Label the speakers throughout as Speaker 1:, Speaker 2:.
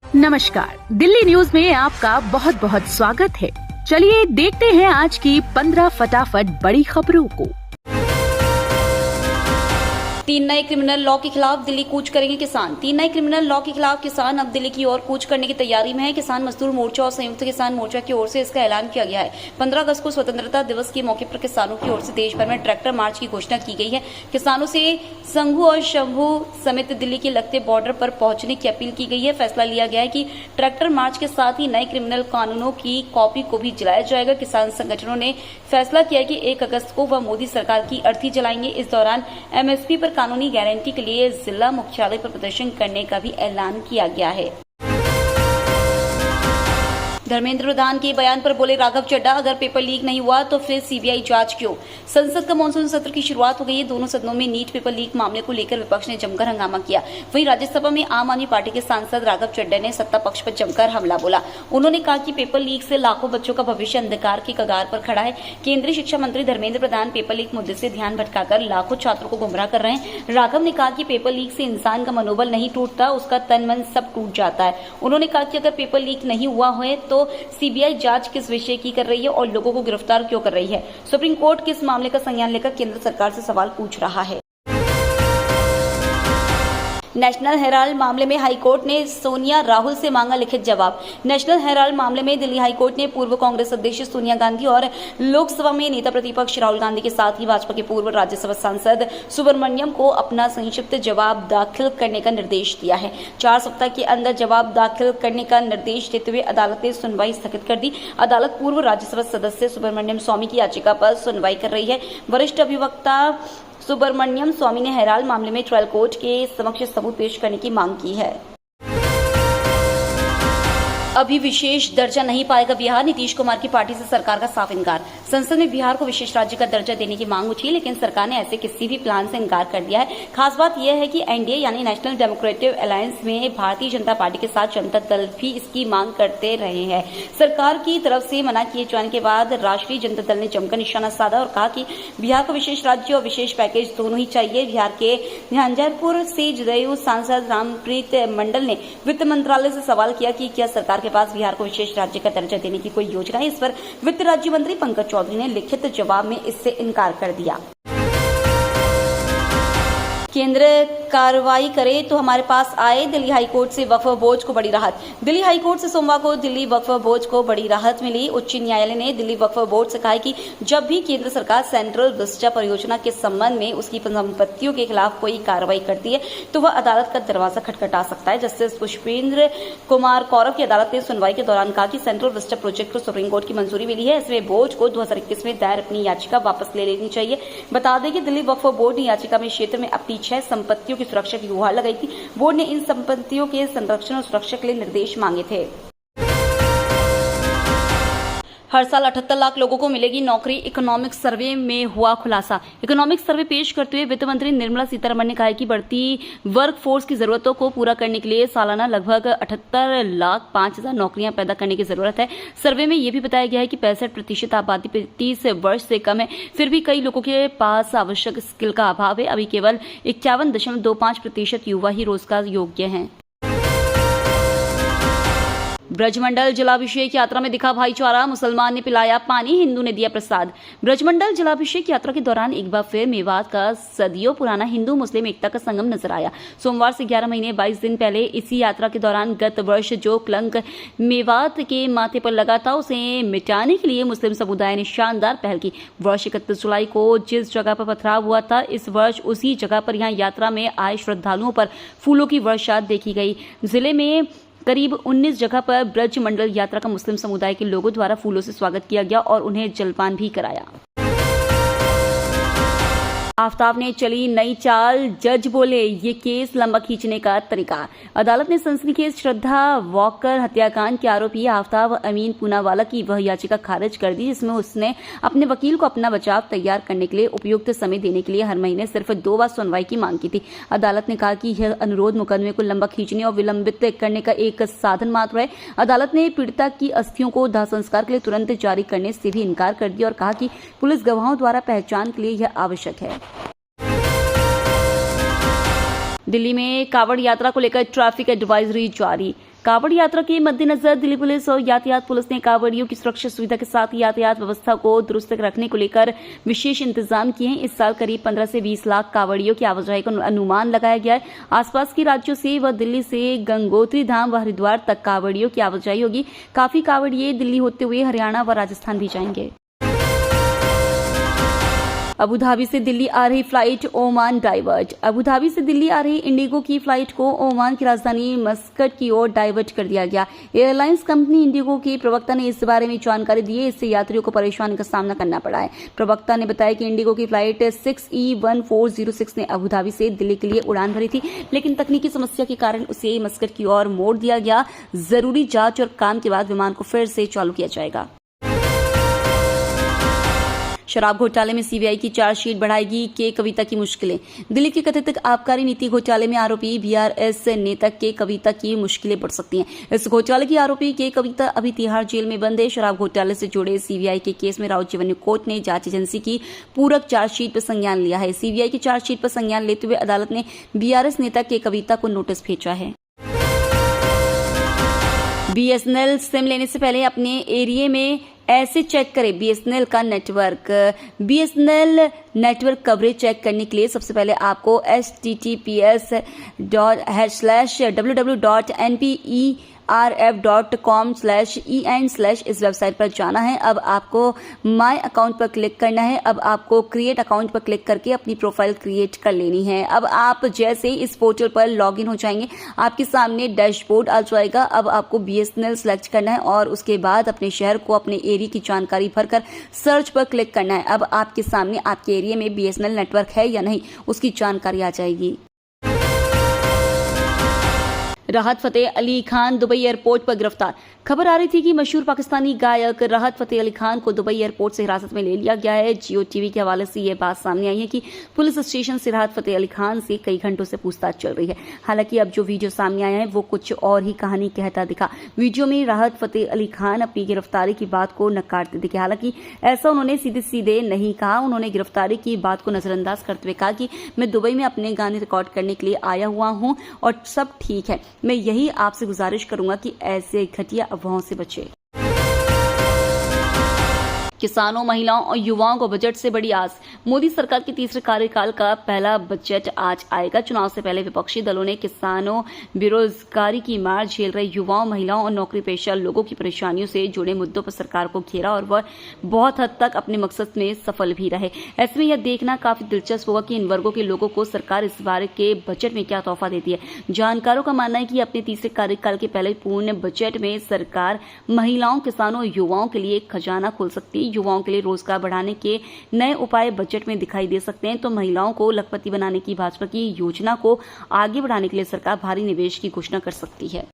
Speaker 1: नमस्कार, दिल्ली न्यूज में आपका बहुत बहुत स्वागत है। चलिए देखते हैं आज की 15 फटाफट बड़ी खबरों को।
Speaker 2: 3 नए क्रिमिनल लॉ के खिलाफ दिल्ली कूच करेंगे किसान। 3 नए क्रिमिनल लॉ के खिलाफ किसान अब दिल्ली की ओर कूच करने की तैयारी में है। किसान मजदूर मोर्चा और संयुक्त किसान मोर्चा की ओर से इसका ऐलान किया गया है। 15 अगस्त को स्वतंत्रता दिवस के मौके पर किसानों की ओर से देश भर में ट्रैक्टर मार्च की घोषणा की गई है। किसानों से संघू और शंभू समेत दिल्ली के लगते बॉर्डर पर पहुंचने की अपील की गई है। फैसला लिया गया है कि ट्रैक्टर मार्च के साथ ही नए क्रिमिनल कानूनों की कॉपी को भी जलाया जाएगा। किसान संगठनों ने फैसला किया कि 1 अगस्त को वह मोदी सरकार की अर्थी जलाएंगे। इस दौरान एमएसपी पर कानूनी गारंटी के लिए जिला मुख्यालय पर प्रदर्शन करने का भी ऐलान किया गया है। धर्मेंद्र प्रधान के बयान पर बोले राघव चड्ढा, अगर पेपर लीक नहीं हुआ तो फिर सीबीआई जांच क्यों। संसद का मानसून सत्र की शुरुआत हो गई है। दोनों सदनों में नीट पेपर लीक मामले को लेकर विपक्ष ने जमकर हंगामा किया। वहीं राज्यसभा में आम आदमी पार्टी के सांसद राघव चड्ढा ने सत्ता पक्ष पर जमकर हमला बोला। उन्होंने कहा कि पेपर लीक से लाखों बच्चों का भविष्य अंधकार की कगार पर खड़ा है। केंद्रीय शिक्षा मंत्री धर्मेंद्र प्रधान पेपर लीक मुद्दे से ध्यान भटकाकर लाखों छात्रों को गुमराह कर रहे हैं। राघव ने कहा कि पेपर लीक से इंसान का मनोबल नहीं टूटता, उसका तन मन सब टूट जाता है। उन्होंने कहा कि अगर पेपर लीक नहीं हुआ है तो सीबीआई जांच किस विषय की कर रही है और लोगों को गिरफ्तार क्यों कर रही है। सुप्रीम कोर्ट किस मामले का संज्ञान लेकर केंद्र सरकार से सवाल पूछ रहा है। नेशनल हेराल्ड मामले में हाईकोर्ट ने सोनिया राहुल से मांगा लिखित जवाब। नेशनल हेराल्ड मामले में दिल्ली हाईकोर्ट ने पूर्व कांग्रेस अध्यक्ष सोनिया गांधी और लोकसभा में नेता प्रतिपक्ष राहुल गांधी के साथ ही भाजपा के पूर्व राज्यसभा सांसद सुब्रमण्यम को अपना संक्षिप्त जवाब दाखिल करने का निर्देश दिया है। 4 सप्ताह के अंदर जवाब दाखिल करने का निर्देश देते हुए अदालत ने सुनवाई स्थगित कर दी। अदालत पूर्व राज्यसभा सदस्य सुब्रमण्यम स्वामी की याचिका पर सुनवाई कर रही है। वरिष्ठ अधिवक्ता सुब्रमण्यम स्वामी ने हेराल्ड मामले में ट्रायल कोर्ट के समक्ष सबूत पेश करने की मांग की है। अभी विशेष दर्जा नहीं पाएगा बिहार, नीतीश कुमार की पार्टी से सरकार का साफ इनकार। संसद में बिहार को विशेष राज्य का दर्जा देने की मांग उठी, लेकिन सरकार ने ऐसे किसी भी प्लान से इनकार कर दिया है। खास बात यह है कि एनडीए यानी नेशनल डेमोक्रेटिक अलायंस में भारतीय जनता पार्टी के साथ जनता दल भी इसकी मांग करते रहे हैं। सरकार की तरफ से मना किए जाने के बाद राष्ट्रीय जनता दल ने जमकर निशाना साधा और कहा कि बिहार को विशेष राज्य और विशेष पैकेज दोनों ही चाहिए। बिहार के झंझारपुर से जदयू सांसद रामप्रीत मंडल ने वित्त मंत्रालय से सवाल किया कि क्या सरकार के पास बिहार को विशेष राज्य का दर्जा देने की कोई योजना है। इस पर वित्त राज्य मंत्री पंकज चौधरी ने लिखित जवाब में इससे इनकार कर दिया। केंद्र कार्रवाई करे तो हमारे पास आए, दिल्ली हाईकोर्ट से वक्फ बोर्ड को बड़ी राहत। दिल्ली हाईकोर्ट से सोमवार को दिल्ली वक्फ बोर्ड को बड़ी राहत मिली। उच्च न्यायालय ने दिल्ली वक्फ बोर्ड से कहा है कि जब भी केंद्र सरकार सेंट्रल विस्टा परियोजना के संबंध में उसकी संपत्तियों के खिलाफ कोई कार्रवाई करती है तो वह अदालत का दरवाजा खटखटा सकता है। जस्टिस पुष्पेंद्र कुमार कौरव की अदालत ने सुनवाई के दौरान कहा कि सेंट्रल विस्टा प्रोजेक्ट को सुप्रीम कोर्ट की मंजूरी मिली है, इसमें बोर्ड को 2021 में दायर अपनी याचिका वापस ले लेनी चाहिए। बता दें कि दिल्ली वक्फ बोर्ड ने याचिका में क्षेत्र में अपनी 6 संपत्तियों की सुरक्षा की गुहार लगाई थी। बोर्ड ने इन संपत्तियों के संरक्षण और सुरक्षा के लिए निर्देश मांगे थे। हर साल 78 लाख लोगों को मिलेगी नौकरी, इकोनॉमिक सर्वे में हुआ खुलासा। इकोनॉमिक सर्वे पेश करते हुए वित्त मंत्री निर्मला सीतारमण ने कहा है कि बढ़ती वर्क फोर्स की जरूरतों को पूरा करने के लिए सालाना लगभग 78 लाख 5,000 नौकरियां पैदा करने की जरूरत है। सर्वे में यह भी बताया गया है कि 65% आबादी 35 वर्ष से कम है, फिर भी कई लोगों के पास आवश्यक स्किल का अभाव है। अभी केवल 51.25% युवा ही रोजगार योग्य हैं। ब्रजमंडल जलाभिषेक यात्रा में दिखा भाईचारा, मुसलमान ने पिलाया पानी, हिंदू ने दिया प्रसाद। ब्रजमंडल जलाभिषेक यात्रा के दौरान एक बार फिर मेवात का सदियों पुराना हिंदू मुस्लिम एकता का संगम नजर आया। सोमवार से 11 महीने 22 दिन पहले इसी यात्रा के दौरान गत वर्ष जो कलंक मेवात के माथे पर लगा था उसे मिटाने के लिए मुस्लिम समुदाय ने शानदार पहल की। वर्ष 31 जुलाई को जिस जगह पर पथराव हुआ था, इस वर्ष उसी जगह पर यहां यात्रा में आए श्रद्धालुओं पर फूलों की वर्षा देखी गई। जिले में करीब 19 जगह पर ब्रज मंडल यात्रा का मुस्लिम समुदाय के लोगों द्वारा फूलों से स्वागत किया गया और उन्हें जलपान भी कराया। आफ्ताब ने चली नई चाल, जज बोले ये केस लंबा खींचने का तरीका। अदालत ने सनसनीखेज श्रद्धा वॉकर हत्याकांड के आरोपी आफ्ताब अमीन पूनावाला की वह याचिका खारिज कर दी जिसमें उसने अपने वकील को अपना बचाव तैयार करने के लिए उपयुक्त समय देने के लिए हर महीने सिर्फ 2 बार सुनवाई की मांग की थी। अदालत ने कहा कि यह अनुरोध मुकदमे को लंबा खींचने और विलंबित करने का एक साधन मात्र है। अदालत ने पीड़िता की अस्थियों को दाह संस्कार के लिए तुरंत जारी करने से भी इनकार कर दिया और कहा कि पुलिस गवाहों द्वारा पहचान के लिए यह आवश्यक है। दिल्ली में कांवड़ यात्रा को लेकर ट्रैफिक एडवाइजरी जारी। कांवड़ यात्रा के मद्देनजर दिल्ली पुलिस और यातायात पुलिस ने कांवड़ियों की सुरक्षा सुविधा के साथ यातायात व्यवस्था को दुरुस्त रखने को लेकर विशेष इंतजाम किए हैं। इस साल करीब 15 से 20 लाख कांवड़ियों की आवाजाही का अनुमान लगाया गया है। आसपास के राज्यों से व दिल्ली से गंगोत्री धाम व हरिद्वार तक कांवड़ियों की आवाजाही होगी। काफी कांवड़िए दिल्ली होते हुए हरियाणा व राजस्थान भी जाएंगे। अबू धाबी से दिल्ली आ रही flight Oman divert. Abu Dhabi से दिल्ली आ रही इंडिगो की फ्लाइट को ओमान की राजधानी मस्कट की ओर डाइवर्ट कर दिया गया। एयरलाइंस कंपनी इंडिगो के प्रवक्ता ने इस बारे में जानकारी दी है। इससे यात्रियों को परेशानी का सामना करना पड़ा है। प्रवक्ता ने बताया कि इंडिगो की फ्लाइट 6E1406 ने अबू धाबी से दिल्ली के लिए उड़ान भरी थी, लेकिन तकनीकी समस्या के कारण उसे मस्कट की ओर मोड़ दिया गया। जरूरी जांच और काम के बाद विमान को फिर से चालू किया जाएगा। शराब घोटाले में सीबीआई की चार्जशीट बढ़ाएगी के कविता की मुश्किलें। दिल्ली के कथित आबकारी नीति घोटाले में आरोपी बीआरएस नेता के कविता की मुश्किलें बढ़ सकती हैं। इस घोटाले की आरोपी के कविता अभी तिहाड़ जेल में बंद है। शराब घोटाले से जुड़े सीबीआई के केस में राउत रेवेन्यू कोर्ट ने जांच एजेंसी की पूरक चार्जशीट पर संज्ञान लिया है। सीबीआई की चार्जशीट पर संज्ञान लेते हुए अदालत ने बीआरएस नेता के कविता को नोटिस भेजा है। बीएसएनएल सिम लेने से पहले अपने एरिया में ऐसे चेक करें बीएसएनएल का network. BSNL network coverage check करने के लिए सबसे पहले आपको https://www.nperf.com/en/ इस वेबसाइट पर जाना है। अब आपको माय अकाउंट पर क्लिक करना है। अब आपको क्रिएट अकाउंट पर क्लिक करके अपनी प्रोफाइल क्रिएट कर लेनी है। अब आप जैसे इस पोर्टल पर लॉगिन हो जाएंगे, आपके सामने डैशबोर्ड आ जाएगा। अब आपको बीएसएनएल सेलेक्ट करना है और उसके बाद अपने शहर को, अपने एरिया की जानकारी भरकर सर्च पर क्लिक करना है। अब आपके सामने आपके एरिया में बीएसएनएल नेटवर्क है या नहीं, उसकी जानकारी आ जाएगी। राहत फतेह अली खान दुबई एयरपोर्ट पर गिरफ्तार। खबर आ रही थी कि मशहूर पाकिस्तानी गायक राहत फतेह अली खान को दुबई एयरपोर्ट से हिरासत में ले लिया गया है। जियो टीवी के हवाले से यह बात सामने आई है कि पुलिस स्टेशन से राहत फतेह अली खान से कई घंटों से पूछताछ चल रही है। हालांकि अब जो वीडियो सामने आया है वो कुछ और ही कहानी कहता दिखा। वीडियो में राहत फतेह अली खान अपनी गिरफ्तारी की बात को नकारते दिखे। हालांकि ऐसा उन्होंने सीधे सीधे नहीं कहा। उन्होंने गिरफ्तारी की बात को नजरअंदाज करते हुए कहा कि मैं दुबई में अपने गाने रिकॉर्ड करने के लिए आया हुआ हूं और सब ठीक है। मैं यही आपसे गुजारिश करूंगा कि ऐसे घटिया अफवाहों से बचें। किसानों, महिलाओं और युवाओं को बजट से बड़ी आस। मोदी सरकार के तीसरे कार्यकाल का पहला बजट आज आएगा। चुनाव से पहले विपक्षी दलों ने किसानों, बेरोजगारी की मार झेल रहे युवाओं, महिलाओं और नौकरी पेशा लोगों की परेशानियों से जुड़े मुद्दों पर सरकार को घेरा और वह बहुत हद तक अपने मकसद में सफल भी रहे। ऐसे में यह देखना काफी दिलचस्प होगा कि इन वर्गों के लोगों को सरकार इस बार के बजट में क्या तोहफा देती है। जानकारों का मानना है कि अपने तीसरे कार्यकाल के पहले पूर्ण बजट में सरकार महिलाओं, किसानों और युवाओं के लिए खजाना खोल सकती है। युवाओं के लिए रोजगार बढ़ाने के नए उपाय बजट में दिखाई दे सकते हैं। तो महिलाओं को लखपति बनाने की भाजपा की योजना को आगे बढ़ाने के लिए सरकार भारी निवेश की घोषणा कर सकती है।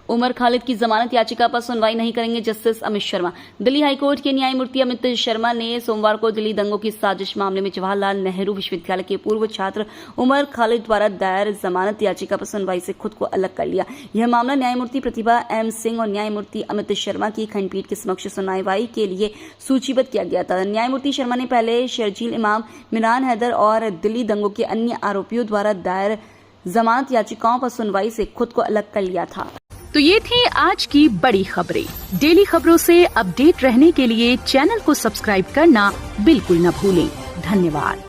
Speaker 2: उमर खालिद की जमानत याचिका पर सुनवाई नहीं करेंगे जस्टिस अमित शर्मा। दिल्ली हाईकोर्ट के न्यायमूर्ति अमित शर्मा ने सोमवार को दिल्ली दंगों की साजिश मामले में जवाहरलाल नेहरू विश्वविद्यालय के पूर्व छात्र उमर खालिद द्वारा दायर जमानत याचिका पर सुनवाई से खुद को अलग कर लिया। यह मामला न्यायमूर्ति प्रतिभा एम सिंह और न्यायमूर्ति अमित शर्मा की खंडपीठ के समक्ष सुनवाई के लिए सूचीबद्ध किया गया था। न्यायमूर्ति शर्मा ने पहले शर्जील इमाम, मिरान हैदर और दिल्ली दंगों के अन्य आरोपियों द्वारा दायर जमानत याचिकाओं पर सुनवाई से खुद को अलग कर लिया था।
Speaker 1: तो ये थी आज की बड़ी खबरें। डेली खबरों से अपडेट रहने के लिए चैनल को सब्सक्राइब करना बिल्कुल न भूलें। धन्यवाद।